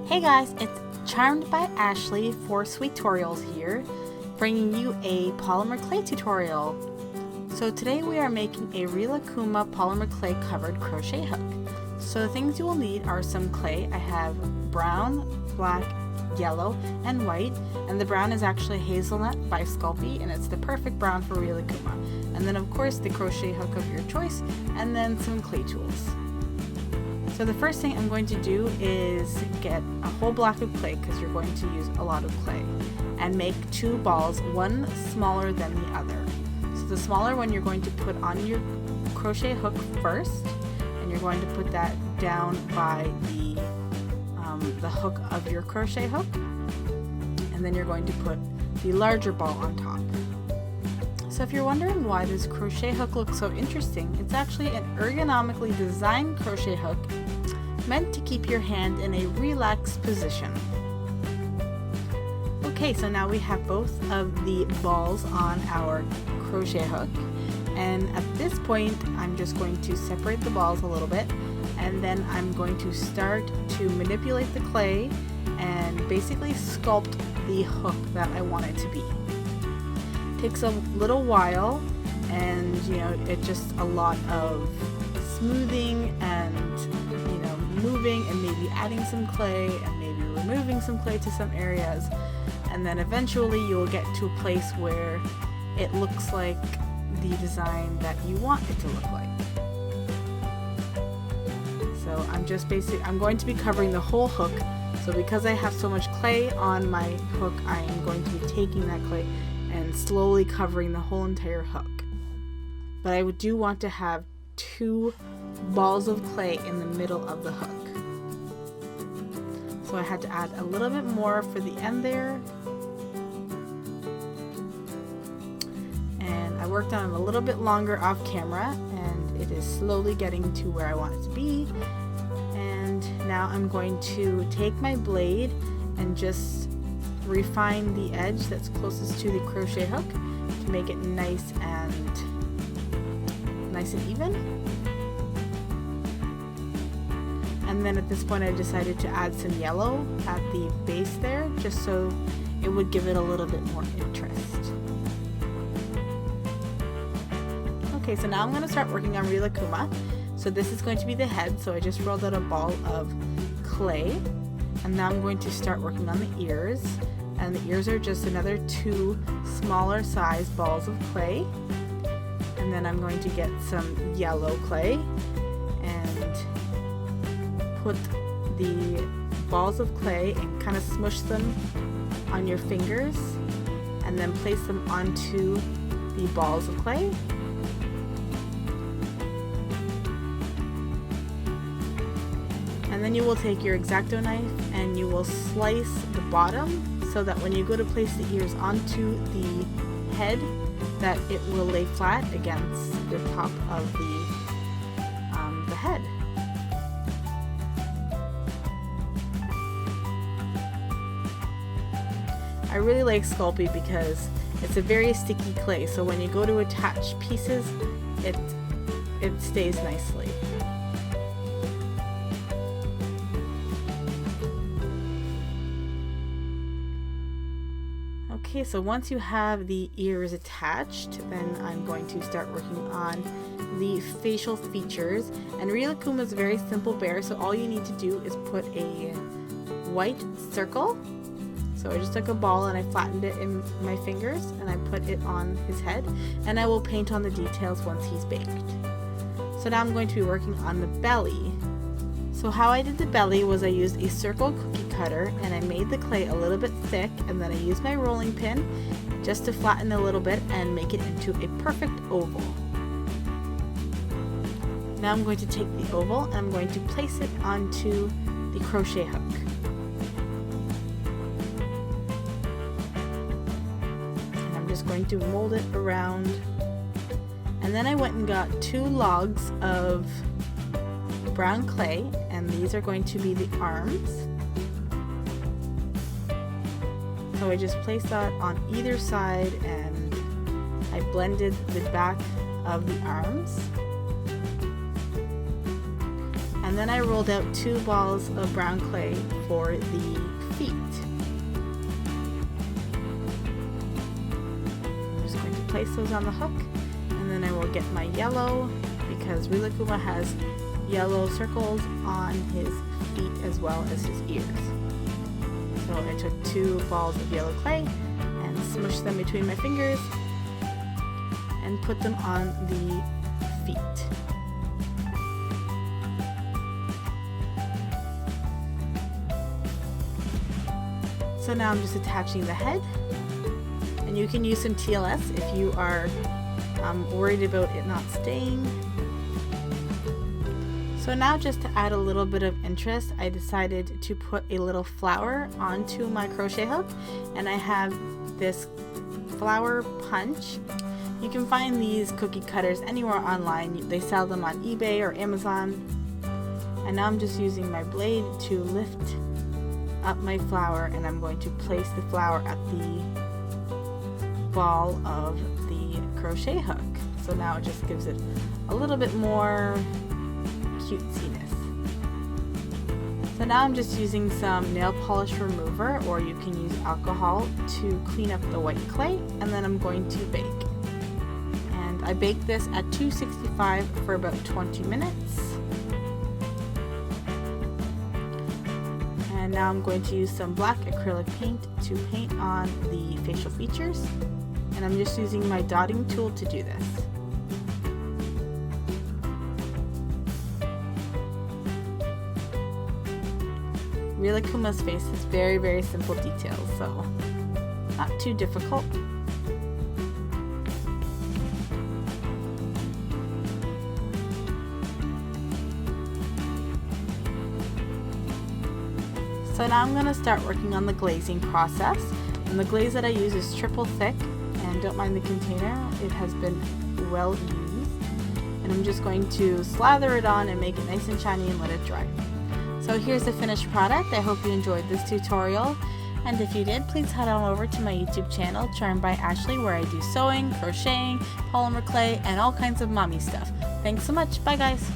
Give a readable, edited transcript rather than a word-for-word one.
Hey guys, it's Charmed by Ashley for Sweetorials here, bringing you a polymer clay tutorial. So today we are making a Rilakkuma polymer clay covered crochet hook. So the things you will need are some clay. I have brown, black, yellow, and white, and the brown is actually hazelnut by Sculpey, and it's the perfect brown for Rilakkuma. And then of course the crochet hook of your choice, and then some clay tools. So the first thing I'm going to do is get a whole block of clay, because you're going to use a lot of clay, and make two balls, one smaller than the other. So the smaller one you're going to put on your crochet hook first, and you're going to put that down by the hook of your crochet hook, and then you're going to put the larger ball on top. So if you're wondering why this crochet hook looks so interesting, it's actually an ergonomically designed crochet hook meant to keep your hand in a relaxed position. Okay, so now we have both of the balls on our crochet hook, and at this point I'm just going to separate the balls a little bit, and then I'm going to start to manipulate the clay and basically sculpt the hook that I want it to be. Takes a little while, and it's just a lot of smoothing and moving, and maybe adding some clay and maybe removing some clay to some areas, and then eventually you'll get to a place where it looks like the design that you want it to look like. So I'm going to be covering the whole hook. So because I have so much clay on my hook, I am going to be taking that clay and slowly covering the whole entire hook. But I do want to have two balls of clay in the middle of the hook. So I had to add a little bit more for the end there. And I worked on it a little bit longer off camera, and it is slowly getting to where I want it to be. And now I'm going to take my blade and just refine the edge that's closest to the crochet hook to make it nice and even. And then at this point I decided to add some yellow at the base there, just so it would give it a little bit more interest. Okay, so now I'm going to start working on Rilakkuma. So this is going to be the head, so I just rolled out a ball of clay, and now I'm going to start working on the ears. And the ears are just another two smaller size balls of clay. And then I'm going to get some yellow clay and put the balls of clay and kind of smush them on your fingers, and then place them onto the balls of clay. And then you will take your X-Acto knife and you will slice the bottom, so that when you go to place the ears onto the head, that it will lay flat against the top of the head. I really like Sculpey because it's a very sticky clay, so when you go to attach pieces, it stays nicely. Okay, so once you have the ears attached, then I'm going to start working on the facial features. And Rilakkuma is a very simple bear, so all you need to do is put a white circle. So I just took a ball and I flattened it in my fingers, and I put it on his head, and I will paint on the details once he's baked. So now I'm going to be working on the belly. So how I did the belly was I used a circle cookie cutter, and I made the clay a little bit thick, and then I used my rolling pin just to flatten a little bit and make it into a perfect oval. Now I'm going to take the oval and I'm going to place it onto the crochet hook. And I'm just going to mold it around. And then I went and got two logs of brown clay, and these are going to be the arms. So I just placed that on either side, and I blended the back of the arms. And And then I rolled out 2 balls of brown clay for the feet. I'm just going to place those on the hook, and then I will get my yellow, because Rilakkuma has yellow circles on his feet as well as his ears. So I took 2 balls of yellow clay and smushed them between my fingers and put them on the feet. So now I'm just attaching the head, and you can use some TLS if you are worried about it not staying. So now, just to add a little bit of interest, I decided to put a little flower onto my crochet hook, and I have this flower punch. You can find these cookie cutters anywhere online. They sell them on eBay or Amazon. And now I'm just using my blade to lift up my flower, and I'm going to place the flower at the ball of the crochet hook. So now it just gives it a little bit more cutesiness. So now I'm just using some nail polish remover, or you can use alcohol, to clean up the white clay, and then I'm going to bake. And I baked this at 265 for about 20 minutes. And now I'm going to use some black acrylic paint to paint on the facial features, and I'm just using my dotting tool to do this. Rilakkuma's face has very, very simple details, so not too difficult. So now I'm going to start working on the glazing process, and the glaze that I use is triple thick, and don't mind the container, it has been well used. And I'm just going to slather it on and make it nice and shiny and let it dry. So here's the finished product. I hope you enjoyed this tutorial, and if you did, please head on over to my YouTube channel, Charmed by Ashley, where I do sewing, crocheting, polymer clay, and all kinds of mommy stuff. Thanks so much. Bye guys.